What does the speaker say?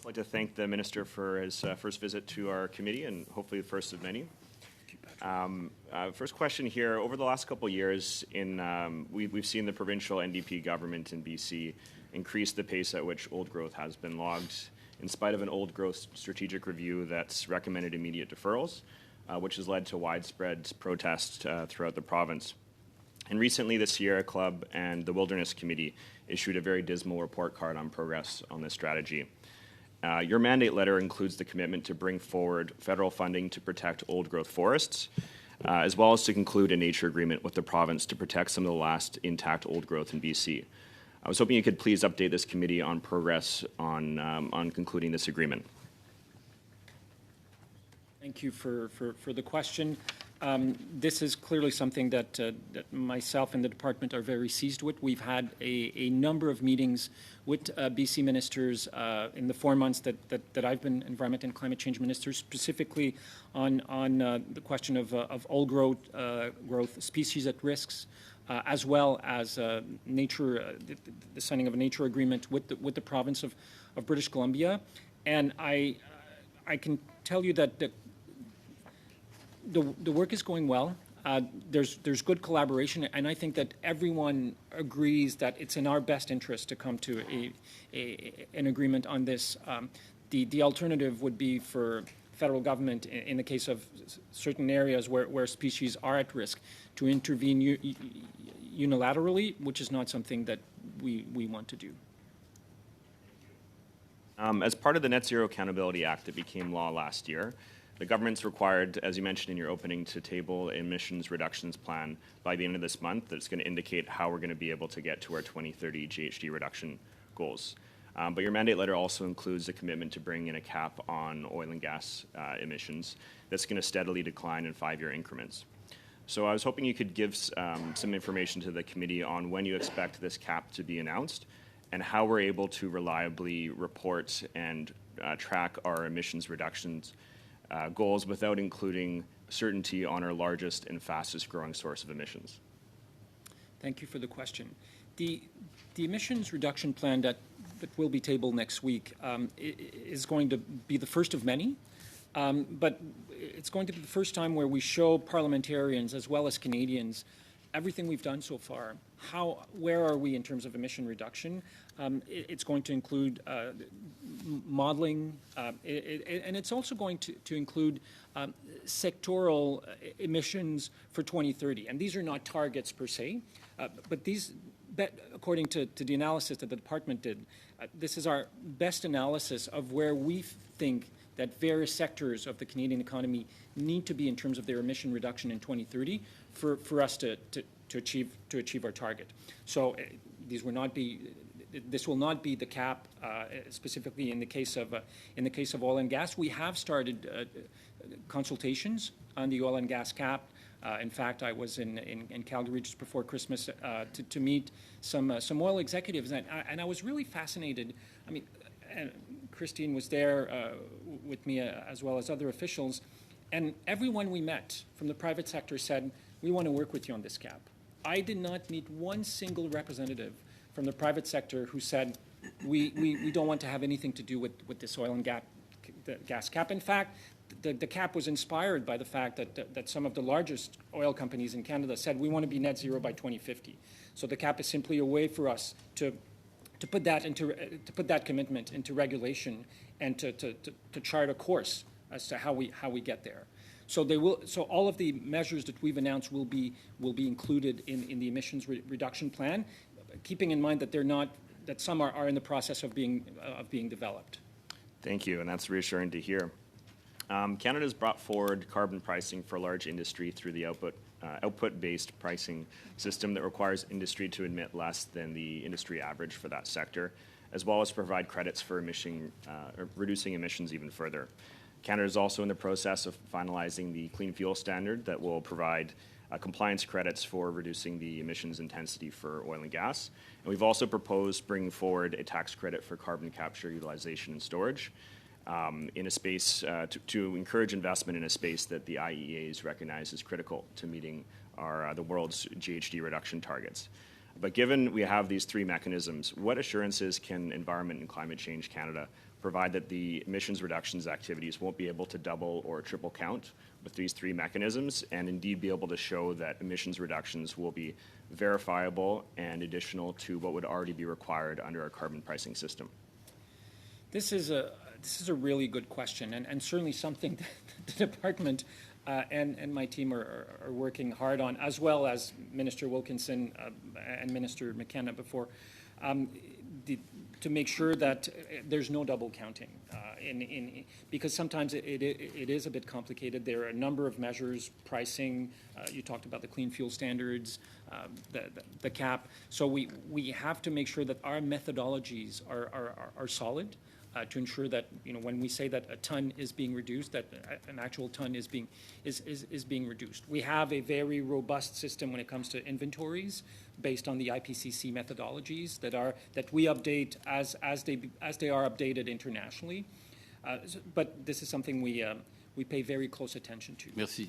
I'd like to thank the Minister for his first visit to our committee, and hopefully the first of many. First question here. Over the last couple of years, we've seen the provincial NDP government in BC increase the pace at which old growth has been logged, in spite of an old growth strategic review that's recommended immediate deferrals, which has led to widespread protests throughout the province. And recently, the Sierra Club and the Wilderness Committee issued a very dismal report card on progress on this strategy. Your mandate letter includes the commitment to bring forward federal funding to protect old-growth forests, as well as to conclude a nature agreement with the province to protect some of the last intact old growth in BC. I was hoping you could please update this committee on progress on concluding this agreement. Thank you for the question. This is clearly something that myself and the department are very seized with. We've had a number of meetings with BC ministers in the 4 months that I've been Environment and Climate Change Minister, specifically on the question of old growth species at risks, as well as nature, the signing of a nature agreement with the province of British Columbia. And I can tell you that the work is going well. There's good collaboration, and I think that everyone agrees that it's in our best interest to come to an agreement on this. The alternative would be for federal government, in the case of certain areas where species are at risk, to intervene unilaterally, which is not something that we want to do. As part of the Net Zero Accountability Act that became law last year, the government's required, as you mentioned in your opening, to table emissions reductions plan by the end of this month that's going to indicate how we're going to be able to get to our 2030 GHG reduction goals. But your mandate letter also includes a commitment to bring in a cap on oil and gas emissions that's going to steadily decline in 5-year increments. So I was hoping you could give some information to the committee on when you expect this cap to be announced and how we're able to reliably report and track our emissions reductions goals without including certainty on our largest and fastest growing source of emissions. Thank you for the question. The emissions reduction plan that will be tabled next week is going to be the first of many, but it's going to be the first time where we show parliamentarians as well as Canadians everything we've done so far. Where are we in terms of emission reduction? It's going to include modeling, and it's also going to include sectoral emissions for 2030. And these are not targets per se, but according to the analysis that the department did, this is our best analysis of where we think that various sectors of the Canadian economy need to be in terms of their emission reduction in 2030 for us to achieve our target. So this will not be the cap specifically in the case of oil and gas. We have started consultations on the oil and gas cap. In fact, I was in Calgary just before Christmas to meet some oil executives, and I was really fascinated. I mean, Christine was there with me as well as other officials, and everyone we met from the private sector said, we want to work with you on this cap. I did not meet one single representative from the private sector who said, we don't want to have anything to do with this oil and gas cap. In fact, the cap was inspired by the fact that some of the largest oil companies in Canada said, we want to be net zero by 2050. So the cap is simply a way for us to put that commitment into regulation and to chart a course as to how we get there. So all of the measures that we've announced will be included in the emissions reduction plan, keeping in mind that some are in the process of being developed. Thank you, and that's reassuring to hear. Canada's brought forward carbon pricing for large industry through the output-based pricing system that requires industry to emit less than the industry average for that sector, as well as provide credits for reducing emissions even further. Canada is also in the process of finalizing the clean fuel standard that will provide compliance credits for reducing the emissions intensity for oil and gas. And we've also proposed bringing forward a tax credit for carbon capture, utilization, and storage in a space to encourage investment in a space that the IEAs recognize as critical to meeting the world's GHG reduction targets. But given we have these three mechanisms, what assurances can Environment and Climate Change Canada provide that the emissions reductions activities won't be able to double or triple count with these three mechanisms, and indeed be able to show that emissions reductions will be verifiable and additional to what would already be required under our carbon pricing system? This is a really good question, and certainly something that the department and my team are working hard on, as well as Minister Wilkinson and Minister McKenna before, to make sure that there's no double counting, because sometimes it is a bit complicated. There are a number of measures, pricing, you talked about the clean fuel standards, the cap. So we have to make sure that our methodologies are solid, to ensure that, you know, when we say that a ton is being reduced, that an actual ton is being reduced. We have a very robust system when it comes to inventories based on the IPCC methodologies that we update as they are updated internationally. But this is something we pay very close attention to. Merci.